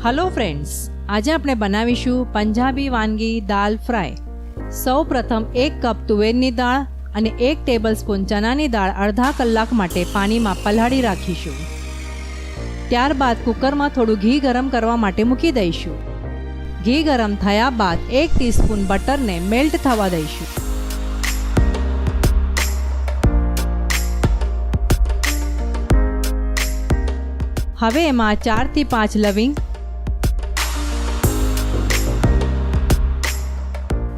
Hello friends, आज આપણે બનાવીશું પંજાબી વાનગી દાલ ફ્રાય। સૌ પ્રથમ 1 કપ તુવેરની દાળ અને 1 ટેબલસ્પૂન ચણાની દાળ અડધા કલાક માટે પાણીમાં પલાળી રાખીશું। ત્યારબાદ કુકરમાં થોડું ઘી ગરમ કરવા માટે મૂકી દઈશું। ઘી ગરમ થયા બાદ 1 ટીસ્પૂન બટરને મેલ્ટ થવા દઈશું। હવે એમાં 4 થી 5 લવિંગ,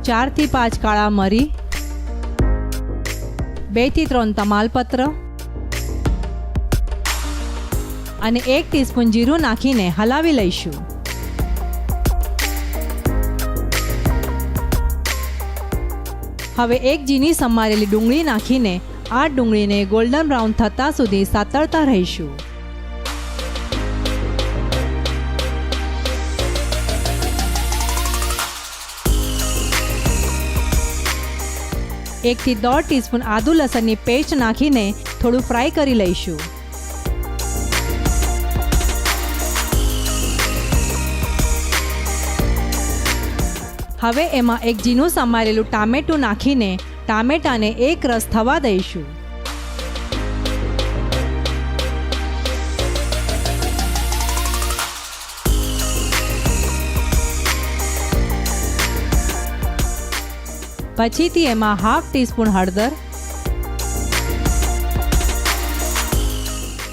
4 થી 5 કાળા મરી, 2 થી 3 તમાલપત્ર અને 1 ટીસ્પૂન જીરું નાખીને હલાવી લઈશું। હવે 1 ઝીણી સમારેલી ડુંગળી નાખીને આ ડુંગળીને ગોલ્ડન બ્રાઉન થતા સુધી સાતળતા રહીશું। 1 થી 1.5 ટીસ્પૂન આદુ લસણની પેસ્ટ નાખીને થોડું ફ્રાય કરી લઈશું। હવે એમાં 1 ઝીણું સમારેલું ટામેટું નાખીને ટામેટાને એક રસ થવા દઈશું। પછીથી એમાં 1/2 ટીસ્પૂન હળદર,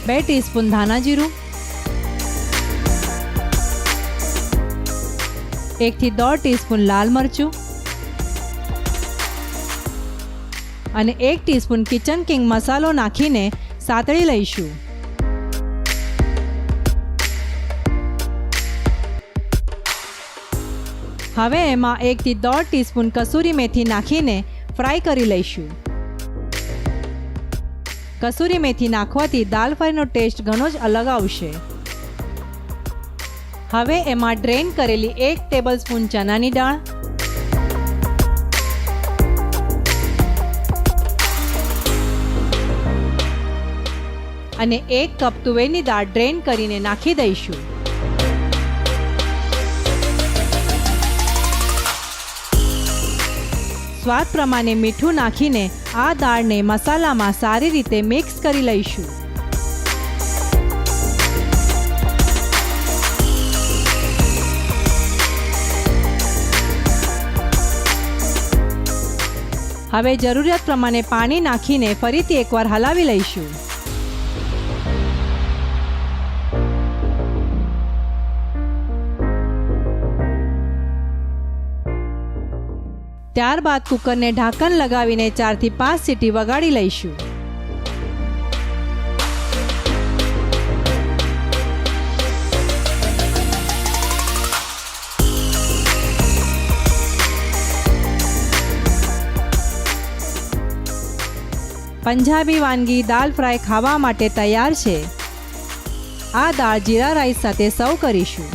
2 ટીસ્પૂન ધાણા જીરું, 1 થી 1.5 ટીસ્પૂન લાલ મરચું અને 1 ટીસ્પૂન કિચન કિંગ મસાલો નાખીને સાતળી લઈશું। હવે એમાં 1 થી 1.5 ટીસ્પૂન કસૂરી મેથી નાખીને ફ્રાય કરી લઈશું। કસૂરી મેથી નાખવાથી દાલ ફ્રાયનો ટેસ્ટ ઘણો જ અલગ આવશે। હવે એમાં ડ્રેન કરેલી 1 ટેબલસ્પૂન ચણાની દાળ, અને 1 કપ તુવેરની દાળ ડ્રેન કરીને નાખી દઈશું। સ્વાદ પ્રમાણે મીઠું નાખીને આ દાળને મસાલામાં સારી રીતે મિક્સ કરી લઈશું। હવે જરૂરિયાત પ્રમાણે પાણી નાખીને ફરીથી એકવાર હલાવી લઈશું। ત્યારબાદ કુકરને ઢાંકણ લગાવીને 4 થી 5 સીટી વગાડી લઈશું। પંજાબી વાનગી દાલ ફ્રાય ખાવા માટે તૈયાર છે। આ દાળ જીરા રાઈસ સાથે સર્વ કરીશું।